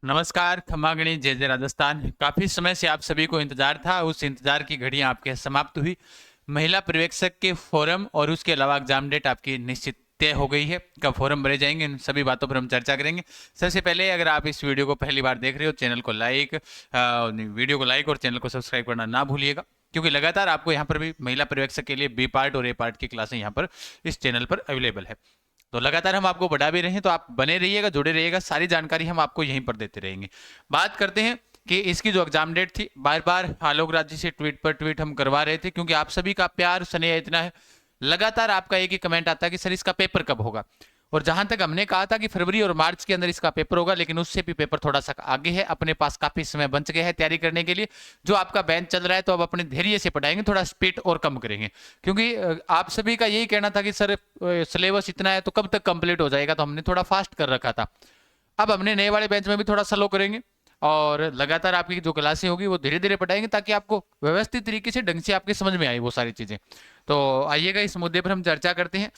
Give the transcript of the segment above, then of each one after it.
नमस्कार, खम्मागणी, जय जय राजस्थान। काफी समय से आप सभी को इंतजार था, उस इंतजार की घड़ियां आपके समाप्त हुई। महिला पर्यवेक्षक के फोरम और उसके अलावा एग्जाम डेट आपकी निश्चित तय हो गई है। कब फोरम भरे जाएंगे, इन सभी बातों पर हम चर्चा करेंगे। सबसे पहले, अगर आप इस वीडियो को पहली बार देख रहे हो, वीडियो को लाइक और चैनल को सब्सक्राइब करना ना भूलिएगा, क्योंकि लगातार आपको यहाँ पर भी महिला पर्यवेक्षक के लिए बी पार्ट और ए पार्ट की क्लासें यहाँ पर इस चैनल पर अवेलेबल है। तो लगातार हम आपको बढ़ा भी रहे हैं, तो आप बने रहिएगा, जुड़े रहिएगा, सारी जानकारी हम आपको यहीं पर देते रहेंगे। बात करते हैं कि इसकी जो एग्जाम डेट थी, बार बार आलोक राज जी से ट्वीट पर ट्वीट हम करवा रहे थे, क्योंकि आप सभी का प्यार स्नेह इतना है। लगातार आपका एक ही कमेंट आता है कि सर इसका पेपर कब होगा। और जहां तक हमने कहा था कि फरवरी और मार्च के अंदर इसका पेपर होगा, लेकिन उससे भी पेपर थोड़ा सा आगे है। अपने पास काफी समय बच गया है तैयारी करने के लिए। जो आपका बैच चल रहा है, तो अब अपने धैर्य से पढ़ाएंगे, थोड़ा स्पीड और कम करेंगे, क्योंकि आप सभी का यही कहना था कि सर सिलेबस इतना है तो कब तक कंप्लीट हो जाएगा, तो हमने थोड़ा फास्ट कर रखा था। अब हमने नए वाले बैच में भी थोड़ा स्लो करेंगे और लगातार आपकी जो क्लासें होगी वो धीरे धीरे पढ़ाएंगे, ताकि आपको व्यवस्थित तरीके से ढंग से आपके समझ में आए वो सारी चीजें। तो आइएगा, इस मुद्दे पर हम चर्चा करते हैं।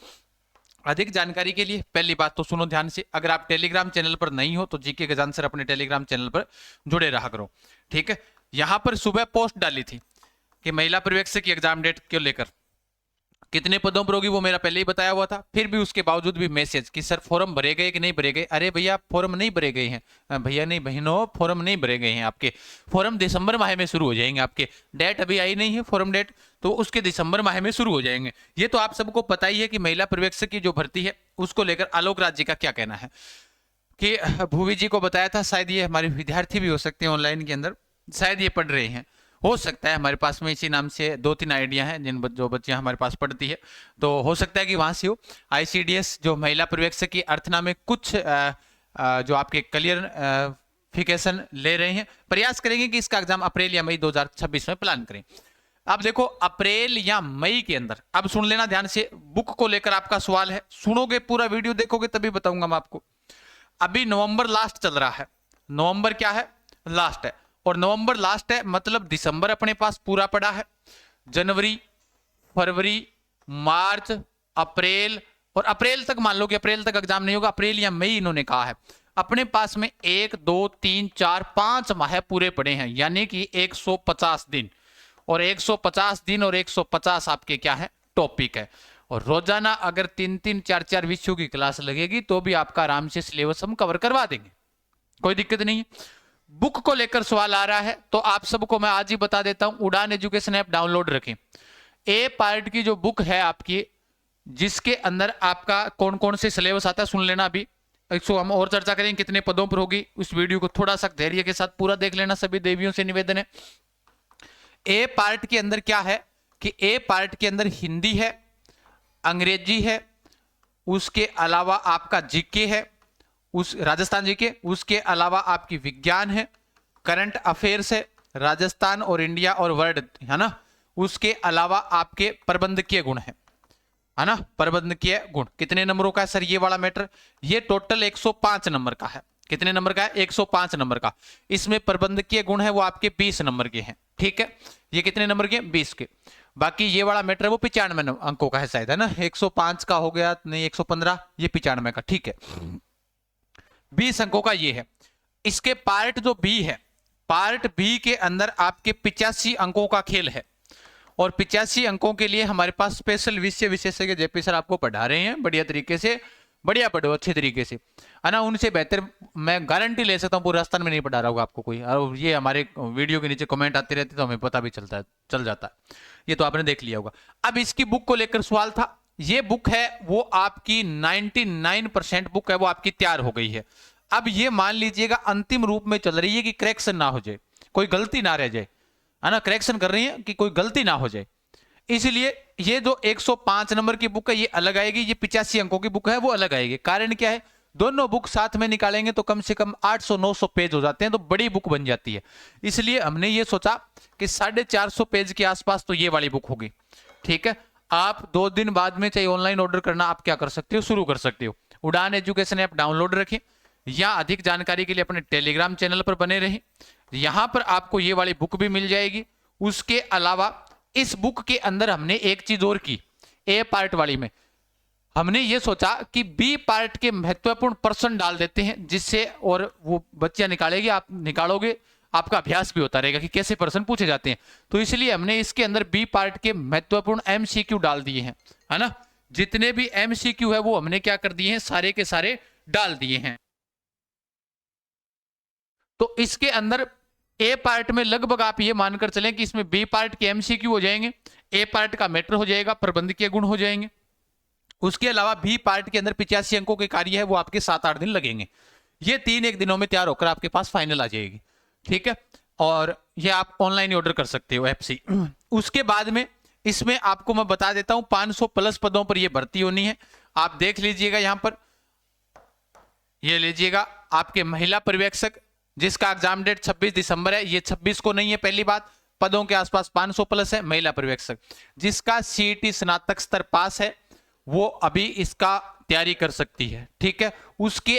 अधिक जानकारी के लिए पहली बात तो सुनो ध्यान से, अगर आप टेलीग्राम चैनल पर नहीं हो तो जीके गजान सर अपने टेलीग्राम चैनल पर जुड़े रहा करो, ठीक है। यहां पर सुबह पोस्ट डाली थी कि महिला पर्यवेक्षक की एग्जाम डेट को लेकर कितने पदों पर होगी, वो मेरा पहले ही बताया हुआ था। फिर भी उसके बावजूद भी मैसेज कि सर फॉर्म भरे गए कि नहीं भरे गए। अरे भैया, फॉर्म नहीं भरे गए हैं, भैया नहीं बहनों, फॉर्म नहीं भरे गए हैं। आपके फॉर्म दिसंबर माह में शुरू हो जाएंगे। आपके डेट अभी आई नहीं है, फॉर्म डेट, तो उसके दिसंबर माह में शुरू हो जाएंगे। ये तो आप सबको पता ही है कि महिला पर्यवेक्षक की जो भर्ती है उसको लेकर आलोक राज जी का क्या कहना है। कि भूवी जी को बताया था, शायद ये हमारे विद्यार्थी भी हो सकते हैं ऑनलाइन के अंदर, शायद ये पढ़ रहे हैं, हो सकता है। हमारे पास में इसी नाम से 2-3 आइडिया हैं जो बच्चियां हमारे पास पढ़ती है, तो हो सकता है कि वहां से हो। आईसीडीएस जो महिला पर्यवेक्षक की अर्चना में कुछ जो आपके क्लियरिफिकेशन ले रहे हैं, प्रयास करेंगे कि इसका एग्जाम अप्रैल या मई 2026 में प्लान करें। अब देखो, अप्रैल या मई के अंदर, अब सुन लेना ध्यान से, बुक को लेकर आपका सवाल है, सुनोगे पूरा वीडियो देखोगे तभी बताऊंगा मैं आपको। अभी नवंबर लास्ट चल रहा है, नवंबर क्या है, लास्ट है, और नवंबर लास्ट है मतलब दिसंबर अपने पास पूरा पड़ा है। जनवरी, फरवरी, मार्च, अप्रैल, और अप्रैल तक मान लो कि अप्रैल तक एग्जाम नहीं होगा, अप्रैल या मई इन्होंने कहा है। अपने पास में 1 2 3 4 5 माह पूरे पड़े हैं, यानी कि 150 दिन, और 150 दिन और 150 आपके क्या है, टॉपिक है। और रोजाना अगर 3-3 4-4 विषयों की क्लास लगेगी तो भी आपका आराम से सिलेबस हम कवर करवा देंगे, कोई दिक्कत नहीं है। बुक को लेकर सवाल आ रहा है, तो आप सबको मैं आज ही बता देता हूं, उड़ान एजुकेशन ऐप डाउनलोड रखें। ए पार्ट की जो बुक है आपकी, जिसके अंदर आपका कौन कौन से सिलेबस आता है सुन लेना। अभी इसको हम और चर्चा करेंगे कितने पदों पर होगी। उस वीडियो को थोड़ा सा धैर्य के साथ पूरा देख लेना, सभी देवियों से निवेदन है। ए पार्ट के अंदर क्या है कि ए पार्ट के अंदर हिंदी है, अंग्रेजी है, उसके अलावा आपका जीके है, उस राजस्थान जीके, उसके अलावा आपकी विज्ञान है, करंट अफेयर्स है, राजस्थान और इंडिया और वर्ल्ड है ना, उसके अलावा आपके प्रबंधकीय गुण है ना। प्रबंधकीय गुण कितने नंबरों का है सर ये वाला मैटर, ये टोटल 105 नंबर का है। कितने नंबर का है, 105 नंबर का। इसमें प्रबंधकीय गुण है वो आपके 20 नंबर के हैं, ठीक है। ये कितने नंबर के, 20 के। बाकी ये वाला मैटर है वो 95 अंकों का है शायद, है ना। 105 का हो गया नहीं, 115, ये 95 का, ठीक है। 20 अंकों का ये है। इसके पार्ट जो बी है, पार्ट बी के अंदर आपके 85 अंकों का खेल है, और 85 अंकों के लिए हमारे पास स्पेशल विषय विशेषज्ञ जेपी सर आपको पढ़ा रहे हैं बढ़िया तरीके से। बढ़िया पढ़ो अच्छे तरीके से, है ना। उनसे बेहतर मैं गारंटी ले सकता हूँ पूरे राजस्थान में नहीं पढ़ा रहा होगा आपको कोई। और ये हमारे वीडियो के नीचे कमेंट आते रहते तो हमें पता भी चल जाता है। ये तो आपने देख लिया होगा। अब इसकी बुक को लेकर सवाल था, ये बुक है वो आपकी 99% बुक है वो आपकी तैयार हो गई है। अब ये मान लीजिएगा अंतिम रूप में चल रही है कि करेक्शन ना हो जाए, कोई गलती ना रह जाए, है ना। करेक्शन कर रही है कि कोई गलती ना हो जाए, इसलिए ये जो 105 नंबर की बुक है ये अलग आएगी, ये 85 अंकों की बुक है वो अलग आएगी। कारण क्या है, दोनों बुक साथ में निकालेंगे तो कम से कम 800-900 पेज हो जाते हैं, तो बड़ी बुक बन जाती है। इसलिए हमने ये सोचा कि 450 पेज के आसपास तो ये वाली बुक होगी, ठीक है। आप 2 दिन बाद में चाहे ऑनलाइन ऑर्डर करना आप क्या कर सकते हो, शुरू कर सकते हो। उड़ान एजुकेशन ऐप डाउनलोड रखें, या अधिक जानकारी के लिए अपने टेलीग्राम चैनल पर बने रहें। यहां पर आपको ये वाली बुक भी मिल जाएगी। उसके अलावा इस बुक के अंदर हमने एक चीज और की, ए पार्ट वाली में हमने ये सोचा कि बी पार्ट के महत्वपूर्ण प्रश्न डाल देते हैं, जिससे और वो बच्चियां निकालेगी, आप निकालोगे, आपका अभ्यास भी होता रहेगा कि कैसे प्रश्न पूछे जाते हैं। तो इसलिए हमने इसके अंदर बी पार्ट के महत्वपूर्ण एमसीक्यू डाल दिए हैं, है ना। जितने भी एमसीक्यू है वो हमने क्या कर दिए हैं, सारे के सारे डाल दिए हैं। तो इसके अंदर ए पार्ट में लगभग आप ये मानकर चलें कि इसमें बी पार्ट के एमसीक्यू हो जाएंगे, ए पार्ट का मैटर हो जाएगा, प्रबंधकीय गुण हो जाएंगे। उसके अलावा बी पार्ट के अंदर 85 अंकों के कार्य है वो आपके 7-8 दिन लगेंगे। ये 3 दिनों में तैयार होकर आपके पास फाइनल आ जाएगी, ठीक है। और ये आप ऑनलाइन ऑर्डर कर सकते हो ऐप से। उसके बाद में इसमें आपको मैं बता देता हूं 500 प्लस पदों पर ये भर्ती होनी है। आप देख लीजिएगा यहां पर, ये लीजिएगा आपके महिला पर्यवेक्षक जिसका एग्जाम डेट 26 दिसंबर है, ये 26 को नहीं है। पहली बात, पदों के आसपास 500 प्लस है। महिला पर्यवेक्षक जिसका सीईटी स्नातक स्तर पास है वो अभी इसका तैयारी कर सकती है, ठीक है। उसके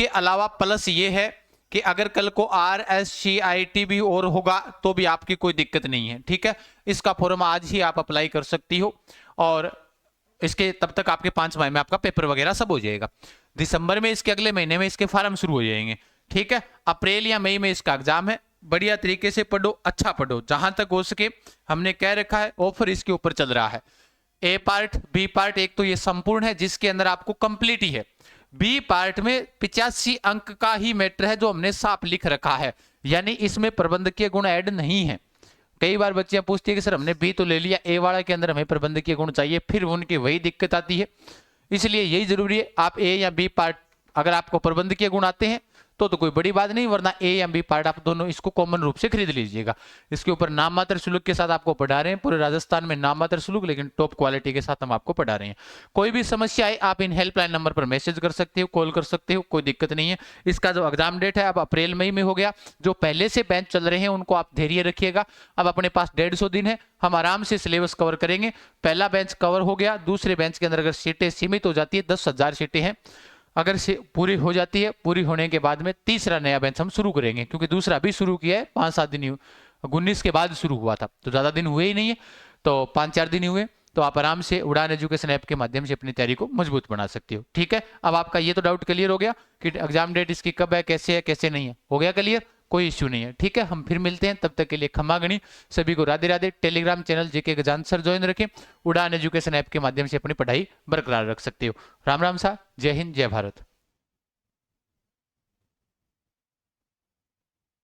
अलावा प्लस ये है कि अगर कल को RSCIT भी और होगा तो भी आपकी कोई दिक्कत नहीं है, ठीक है। इसका फॉर्म आज ही आप अप्लाई कर सकती हो और इसके तब तक आपके 5 माह में आपका पेपर वगैरह सब हो जाएगा। दिसंबर में, इसके अगले महीने में इसके फॉर्म शुरू हो जाएंगे, ठीक है। अप्रैल या मई में इसका एग्जाम है। बढ़िया तरीके से पढ़ो, अच्छा पढ़ो, जहां तक हो सके। हमने कह रखा है ऑफर इसके ऊपर चल रहा है। ए पार्ट, बी पार्ट, एक तो ये संपूर्ण है जिसके अंदर आपको कंप्लीट ही है। बी पार्ट में 85 अंक का ही मैटर है जो हमने साफ लिख रखा है, यानी इसमें प्रबंधकीय गुण ऐड नहीं है। कई बार बच्चियां पूछती है कि सर हमने बी तो ले लिया, ए वाला के अंदर हमें प्रबंधकीय गुण चाहिए, फिर उनकी वही दिक्कत आती है। इसलिए यही जरूरी है, आप ए या बी पार्ट अगर आपको प्रबंधकीय गुण आते हैं तो कोई बड़ी बात नहीं, वरना ए या बी पार्ट आप दोनों इसको कॉमन रूप से खरीद लीजिएगा। इसके ऊपर नाम मात्र शुल्क के साथ आपको पढ़ा रहे हैं, पूरे राजस्थान में नाम मात्र शुल्क, लेकिन टॉप क्वालिटी के साथ हम आपको पढ़ा रहे हैं। कोई भी समस्या है आप इन हेल्पलाइन नंबर पर मैसेज कर सकते हो, कॉल कर सकते हो, कोई दिक्कत नहीं है। इसका जो एग्जाम डेट है अब अप्रैल मई में हो गया। जो पहले से बैच चल रहे हैं उनको आप धैर्य रखिएगा। अब अपने पास 150 दिन है, हम आराम से सिलेबस कवर करेंगे। पहला बेंच कवर हो गया, दूसरे बेंच के अंदर अगर सीटें सीमित हो जाती है, 10,000 सीटें हैं, अगर से पूरी हो जाती है, पूरी होने के बाद में तीसरा नया बेंच हम शुरू करेंगे, क्योंकि दूसरा भी शुरू किया है 5-7 दिन, 19 के बाद शुरू हुआ था, तो ज्यादा दिन हुए ही नहीं है, तो 5-4 दिन ही हुए। तो आप आराम से उड़ान एजुकेशन ऐप के माध्यम से अपनी तैयारी को मजबूत बना सकते हो, ठीक है। अब आपका ये तो डाउट क्लियर हो गया कि एग्जाम डेट इसकी कब है, कैसे नहीं है, हो गया क्लियर, कोई इश्यू नहीं है, ठीक है। हम फिर मिलते हैं, तब तक के लिए खमा गणी, सभी को राधे राधे। टेलीग्राम चैनल जेके गजान सर ज्वाइन रखें, उड़ान एजुकेशन ऐप के माध्यम से अपनी पढ़ाई बरकरार रख सकते हो। राम राम सा, जय हिंद, जय भारत।